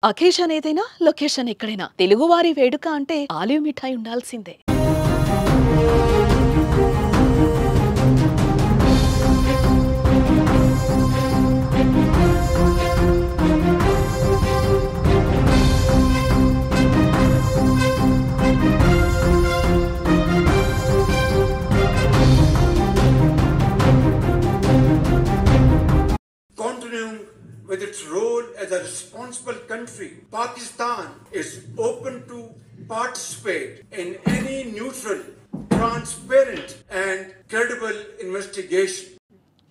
Occasion ఏదైనా location ఎక్కడైనా తెలుగువారి వేడుక అంటే ఆలివ్ మిఠాయి ఉండాల్సిందే. Continuing with its role as a responsible country, Pakistan is open to participate in any neutral, transparent and credible investigation.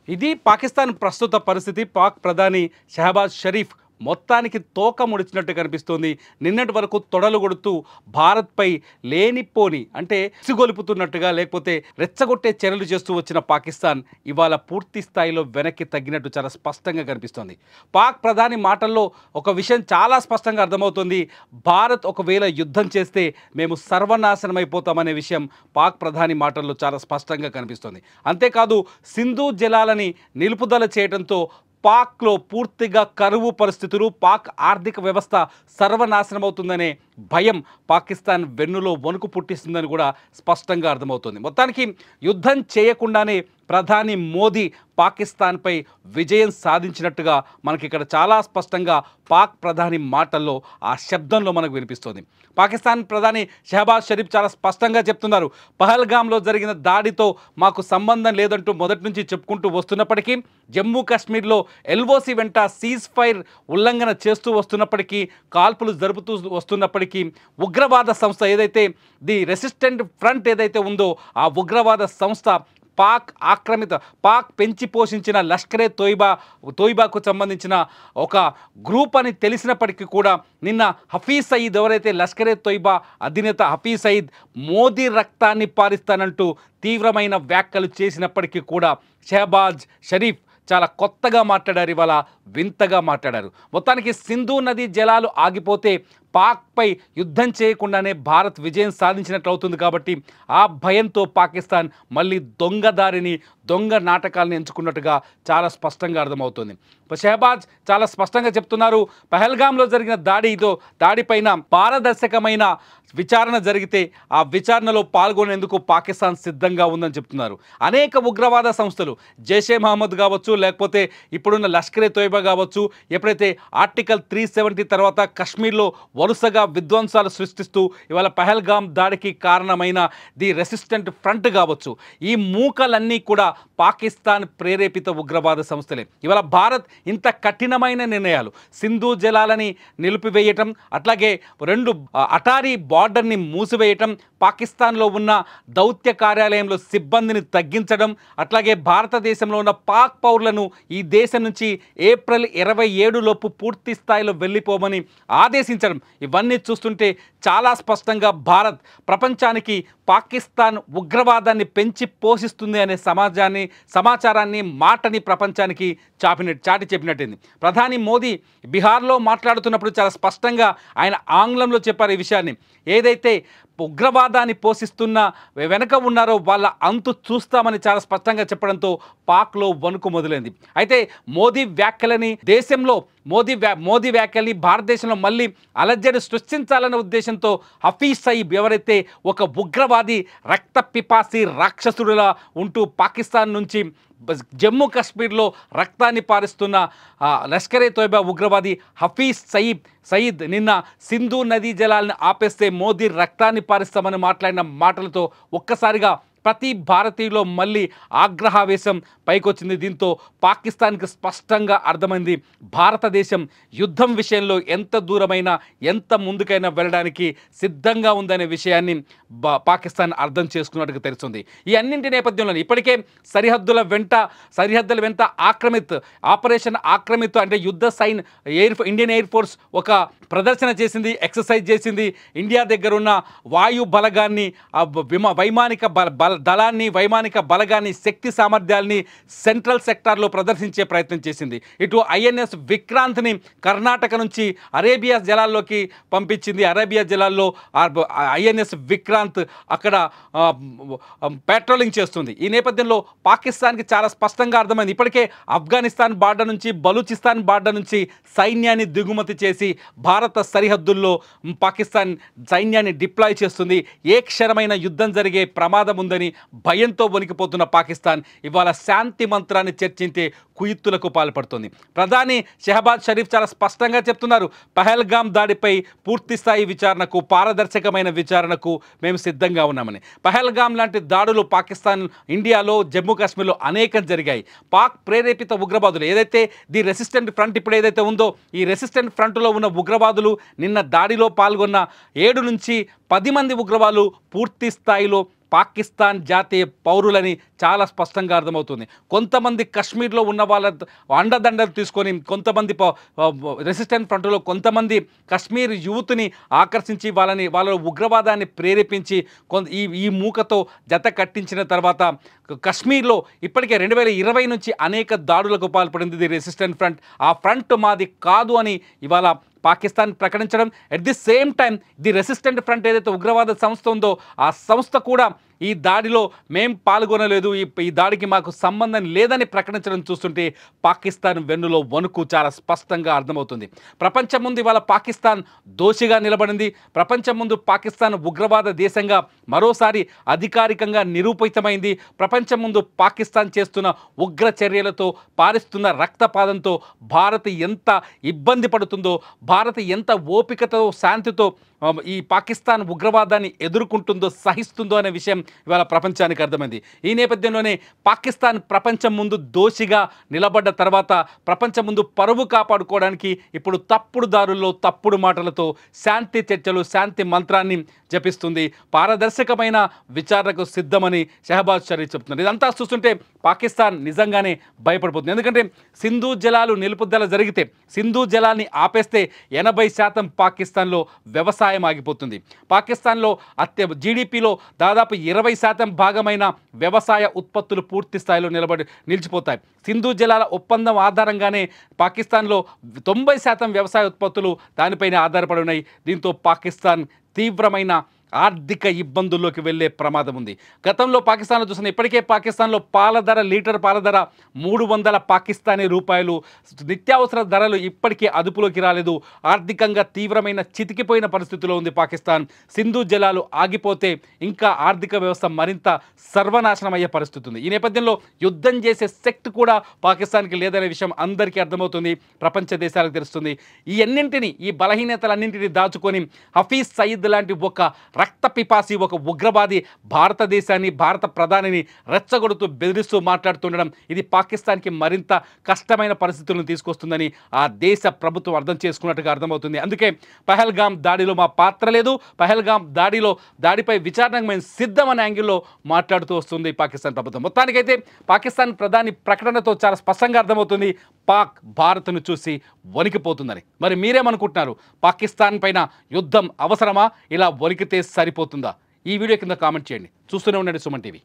ఇది పాకిస్తాన్ ప్రస్తుత పరిస్థితి. పాక్ ప్రధాని షహబాజ్ షరీఫ్ మొత్తానికి తోక ముడిచినట్టు కనిపిస్తోంది. నిన్నటి వరకు తొడలు కొడుతూ భారత్పై లేనిపోని అంటే సిగొలుపుతున్నట్టుగా లేకపోతే రెచ్చగొట్టే చర్యలు చేస్తూ వచ్చిన పాకిస్తాన్ ఇవాళ పూర్తి స్థాయిలో వెనక్కి తగ్గినట్టు చాలా స్పష్టంగా కనిపిస్తోంది. పాక్ ప్రధాని మాటల్లో ఒక విషయం చాలా స్పష్టంగా అర్థమవుతుంది. భారత్ ఒకవేళ యుద్ధం చేస్తే మేము సర్వనాశనం అయిపోతామనే విషయం పాక్ ప్రధాని మాటల్లో చాలా స్పష్టంగా కనిపిస్తోంది. అంతేకాదు సింధు జలాలని నిలుపుదల చేయడంతో పాక్లో పూర్తిగా కరువు పరిస్థితులు, పాక్ ఆర్థిక వ్యవస్థ సర్వనాశనమవుతుందనే భయం పాకిస్తాన్ వెన్నులో వణుకు పుట్టిస్తుందని కూడా స్పష్టంగా అర్థమవుతుంది. మొత్తానికి యుద్ధం చేయకుండానే ప్రధాని మోదీ పాకిస్తాన్పై విజయం సాధించినట్టుగా మనకి ఇక్కడ చాలా స్పష్టంగా పాక్ ప్రధాని మాటల్లో ఆ శబ్దంలో మనకు వినిపిస్తుంది. పాకిస్తాన్ ప్రధాని షహబాజ్ షరీఫ్ చాలా స్పష్టంగా చెప్తున్నారు. పహల్గామ్లో జరిగిన దాడితో మాకు సంబంధం లేదంటూ మొదటి నుంచి చెప్పుకుంటూ వస్తున్నప్పటికీ, జమ్మూ కాశ్మీర్లో ఎల్ఓసి వెంట సీజ్ ఫైర్ ఉల్లంఘన చేస్తూ వస్తున్నప్పటికీ, కాల్పులు జరుపుతూ వస్తున్నప్పటికీ, ఉగ్రవాద సంస్థ ఏదైతే ది రెసిస్టెంట్ ఫ్రంట్ ఏదైతే ఉందో ఆ ఉగ్రవాద సంస్థ పాక్ పెంచి పోషించిన లష్కరే తోయిబాకు సంబంధించిన ఒక గ్రూప్ అని తెలిసినప్పటికీ కూడా నిన్న హఫీజ్ సయీద్ ఎవరైతే లష్కరే తోయిబా అధినేత హఫీజ్ సయీద్ మోదీ రక్తాన్ని పారిస్తానంటూ తీవ్రమైన వ్యాఖ్యలు చేసినప్పటికీ కూడా షహబాజ్ షరీఫ్ చాలా కొత్తగా మాట్లాడారు. ఇవాళ వింతగా మాట్లాడారు. మొత్తానికి సింధు నది జలాలు ఆగిపోతే పాక్పై యుద్ధం చేయకుండానే భారత్ విజయం సాధించినట్లు అవుతుంది. కాబట్టి ఆ భయంతో పాకిస్తాన్ మళ్ళీ దొంగ నాటకాలను ఎంచుకున్నట్టుగా చాలా స్పష్టంగా అర్థమవుతుంది. షహబాజ్ చాలా స్పష్టంగా చెప్తున్నారు, పహల్గామ్లో జరిగిన దాడిపైన పారదర్శకమైన విచారణ జరిగితే ఆ విచారణలో పాల్గొనేందుకు పాకిస్తాన్ సిద్ధంగా ఉందని చెప్తున్నారు. అనేక ఉగ్రవాద సంస్థలు జైషే మహమ్మద్ కావచ్చు, లేకపోతే ఇప్పుడున్న లష్కరే తోయిబా కావచ్చు, ఎప్పుడైతే ఆర్టికల్ 370 తర్వాత కశ్మీర్లో వరుసగా విధ్వంసాలు సృష్టిస్తూ ఇవాళ పహల్గామ్ దాడికి కారణమైన ది రెసిస్టెంట్ ఫ్రంట్ కావచ్చు, ఈ మూకలన్నీ కూడా పాకిస్తాన్ ప్రేరేపిత ఉగ్రవాద సంస్థలే. ఇవాళ భారత్ ఇంత కఠినమైన నిర్ణయాలు, సింధు జలాలని నిలిపివేయటం, అట్లాగే 2 అటారీ బార్డర్ని మూసివేయటం, పాకిస్తాన్లో ఉన్న దౌత్య కార్యాలయంలో సిబ్బందిని తగ్గించడం, అట్లాగే భారతదేశంలో ఉన్న పాక్ పౌరులను ఈ దేశం నుంచి ఏప్రిల్ 27 లోపు పూర్తి స్థాయిలో వెళ్ళిపోమని ఆదేశించడం, ఇవన్నీ చూస్తుంటే చాలా స్పష్టంగా భారత్ ప్రపంచానికి పాకిస్తాన్ ఉగ్రవాదాన్ని పెంచి పోషిస్తుంది అనే సమాచారాన్ని మాటని ప్రపంచానికి చాటి చెప్పినట్టుంది. ప్రధాని మోదీ బీహార్లో మాట్లాడుతున్నప్పుడు చాలా స్పష్టంగా ఆయన ఆంగ్లంలో చెప్పారు ఈ విషయాన్ని. ఏదైతే ఉగ్రవాదాన్ని పోషిస్తున్న వెనక ఉన్నారో వాళ్ళ అంతు చూస్తామని చాలా స్పష్టంగా చెప్పడంతో పాక్లో వణుకు మొదలైంది. అయితే మోదీ వ్యాఖ్యల్ని భారతదేశంలో మళ్ళీ అలజడి సృష్టించాలనే ఉద్దేశంతో హఫీజ్ సయీద్ ఎవరైతే ఒక ఉగ్రవాది రక్త పిపాసి రాక్షసుడిలా ఉంటూ పాకిస్తాన్ నుంచి జమ్మూ కాశ్మీర్లో రక్తాన్ని పారిస్తున్న లష్కరే తోయిబా ఉగ్రవాది హఫీజ్ సయీద్ నిన్న సింధు నదీ జలాలను ఆపేస్తే మోదీ రక్తాన్ని పారిస్తామని మాట్లాడిన మాటలతో ఒక్కసారిగా ప్రతి భారతీయులో మళ్ళీ ఆగ్రహావేశం పైకొచ్చింది. దీంతో పాకిస్తాన్కి స్పష్టంగా అర్థమైంది, భారతదేశం యుద్ధం విషయంలో ఎంత దూరమైనా ఎంత ముందుకైనా వెళ్ళడానికి సిద్ధంగా ఉందనే విషయాన్ని పాకిస్తాన్ అర్థం చేసుకున్నట్టుగా తెలుస్తుంది. ఈ అన్నింటి నేపథ్యంలో ఇప్పటికే సరిహద్దుల వెంట ఆపరేషన్ ఆక్రమిత్ అంటే ఇండియన్ ఎయిర్ ఫోర్స్ ఒక ప్రదర్శన చేసింది, ఎక్సర్సైజ్ చేసింది. ఇండియా దగ్గర ఉన్న వాయు బలగాన్ని, వైమానిక దళాన్ని, వైమానిక బలగాన్ని, శక్తి సామర్థ్యాల్ని సెంట్రల్ సెక్టార్లో ప్రదర్శించే ప్రయత్నం చేసింది. ఇటు ఐఎన్ఎస్ విక్రాంత్ని కర్ణాటక నుంచి అరేబియా జలాల్లోకి పంపించింది. అరేబియా జలాల్లో ఐఎన్ఎస్ విక్రాంత్ అక్కడ పెట్రోలింగ్ చేస్తుంది. ఈ నేపథ్యంలో పాకిస్తాన్కి చాలా స్పష్టంగా అర్థమైంది, ఇప్పటికే ఆఫ్ఘనిస్తాన్ బార్డర్ నుంచి బలూచిస్తాన్ బార్డర్ నుంచి సైన్యాన్ని దిగుమతి చేసి భారత సరిహద్దుల్లో పాకిస్తాన్ సైన్యాన్ని డిప్లాయ్ చేస్తుంది. ఏ క్షణమైన యుద్ధం జరిగే ప్రమాదం ఉందని భయంతో వణికిపోతున్న పాకిస్తాన్ ఇవాళ శాంతి మంత్రాన్ని చర్చించే కుయుత్తులకు పాల్పడుతుంది. ప్రధాని షెహబాజ్ షరీఫ్ చాలా స్పష్టంగా చెప్తున్నారు, పహల్గామ్ దాడిపై పూర్తిస్థాయి విచారణకు, పారదర్శకమైన విచారణకు మేము సిద్ధంగా ఉన్నామని. పహల్గామ్ లాంటి దాడులు పాకిస్తాన్, ఇండియాలో, జమ్మూ కాశ్మీర్లో అనేకం జరిగాయి. పాక్ ప్రేరేపిత ఉగ్రవాదులు ఏదైతే ది రెసిస్టెంట్ ఫ్రంట్ ఇప్పుడు ఏదైతే ఉందో, ఈ రెసిస్టెంట్ ఫ్రంట్లో ఉన్న ఉగ్రవాదులు నిన్న దాడిలో పాల్గొన్న 7 నుంచి 10 మంది ఉగ్రవాదులు పూర్తి స్థాయిలో పాకిస్తాన్ జాతీయ పౌరులని చాలా స్పష్టంగా అర్థమవుతుంది. కొంతమంది కశ్మీర్లో ఉన్న వాళ్ళ అండదండలు తీసుకొని, కొంతమంది రెసిస్టెంట్ ఫ్రంట్లో కొంతమంది కశ్మీర్ యూత్ని ఆకర్షించి వాళ్ళ ఉగ్రవాదాన్ని ప్రేరేపించి ఈ మూకతో జత కట్టించిన తర్వాత కశ్మీర్లో ఇప్పటికే 2020 నుంచి అనేక దాడులకు పాల్పడింది ది రెసిస్టెంట్ ఫ్రంట్. ఆ ఫ్రంట్ మాది కాదు అని ఇవాళ పాకిస్తాన్ ప్రకటించడం, at the same time the resistant front ఏదైతే ఉగ్రవాద సంస్థ ఉందో ఆ సంస్థ కూడా ఈ దాడిలో మేం పాల్గొనలేదు, ఈ దాడికి మాకు సంబంధం లేదని ప్రకటించడం చూస్తుంటే పాకిస్తాన్ వెన్నులో వణుకు చాలా స్పష్టంగా అర్థమవుతుంది. ప్రపంచం ముందు ఇవాళ పాకిస్తాన్ దోషిగా నిలబడింది. ప్రపంచం ముందు పాకిస్తాన్ ఉగ్రవాద దేశంగా మరోసారి అధికారికంగా నిరూపితమైంది. ప్రపంచం ముందు పాకిస్తాన్ చేస్తున్న ఉగ్ర చర్యలతో, పారిస్తున్న రక్తపాతంతో భారత్ ఎంత ఇబ్బంది పడుతుందో, భారత్ ఎంత ఓపికతో, శాంతితో ఈ పాకిస్తాన్ ఉగ్రవాదాన్ని ఎదుర్కొంటుందో, సహిస్తుందో అనే విషయం ఇవాళ ప్రపంచానికి అర్థమైంది. ఈ నేపథ్యంలోనే పాకిస్తాన్ ప్రపంచం ముందు దోషిగా నిలబడ్డ తర్వాత ప్రపంచం ముందు పరువు కాపాడుకోవడానికి ఇప్పుడు తప్పుడు దారుల్లో, తప్పుడు మాటలతో శాంతి చర్చలు, శాంతి మంత్రాన్ని జపిస్తుంది. పారదర్శకమైన విచారణకు సిద్ధమని షెహబాజ్ షరీఫ్ చెప్తున్నారు. ఇదంతా చూస్తుంటే పాకిస్తాన్ నిజంగానే భయపడిపోతుంది. ఎందుకంటే సింధు జలాలు నిలుపుదల జరిగితే, సింధు జలాన్ని ఆపేస్తే 80% పాకిస్తాన్లో వ్యవసాయం ఆగిపోతుంది. పాకిస్తాన్లో జీడిపిలో దాదాపు 20% భాగమైన వ్యవసాయ ఉత్పత్తులు పూర్తి స్థాయిలో నిలిచిపోతాయి. సింధు జలాల ఒప్పందం ఆధారంగానే పాకిస్తాన్లో 90% వ్యవసాయ ఉత్పత్తులు దానిపైన ఆధారపడి ఉన్నాయి. దీంతో పాకిస్తాన్ తీవ్రమైన ఆర్థిక ఇబ్బందుల్లోకి వెళ్ళే ప్రమాదం ఉంది. గతంలో పాకిస్తాన్లో చూసిన ఇప్పటికే పాకిస్తాన్లో లీటర్ పాల ధర 300 పాకిస్తానీ రూపాయలు. నిత్యావసర ధరలు ఇప్పటికే అదుపులోకి రాలేదు. ఆర్థికంగా తీవ్రమైన చితికిపోయిన పరిస్థితిలో ఉంది పాకిస్తాన్. సింధు జలాలు ఆగిపోతే ఇంకా ఆర్థిక వ్యవస్థ మరింత సర్వనాశనం అయ్యే పరిస్థితి ఉంది. ఈ నేపథ్యంలో యుద్ధం చేసే శక్తి కూడా పాకిస్తాన్కి లేదనే విషయం అందరికీ అర్థమవుతుంది, ప్రపంచ దేశాలకు తెలుస్తుంది. ఈ బలహీనతలన్నింటినీ దాచుకొని హఫీజ్ సయీద్ లాంటి ఒక రక్త పిపాసి, ఒక ఉగ్రవాది భారతదేశాన్ని, భారత ప్రధానిని రెచ్చగొడుతూ, బెదిరిస్తూ మాట్లాడుతుండడం ఇది పాకిస్తాన్కి మరింత కష్టమైన పరిస్థితులను తీసుకొస్తుందని ఆ దేశ ప్రభుత్వం అర్థం చేసుకున్నట్టుగా అర్థమవుతుంది. అందుకే పహల్గామ్ దాడిలో మా పాత్ర లేదు, పహల్గామ్ దాడిపై విచారణకు మేము సిద్ధమనే యాంగిల్లో మాట్లాడుతూ వస్తుంది పాకిస్తాన్ ప్రభుత్వం. మొత్తానికైతే పాకిస్తాన్ ప్రధాని ప్రకటనతో చాలా స్పష్టంగా అర్థమవుతుంది, పాక్ భారత్ను చూసి వణికిపోతుందని. మరి మీరేమనుకుంటున్నారు? పాకిస్తాన్ పైన యుద్ధం అవసరమా? ఇలా వణికితే సరిపోతుందా? ఈ వీడియో కింద కామెంట్ చేయండి. చూస్తూనే ఉండండి సుమన్ టీవీ.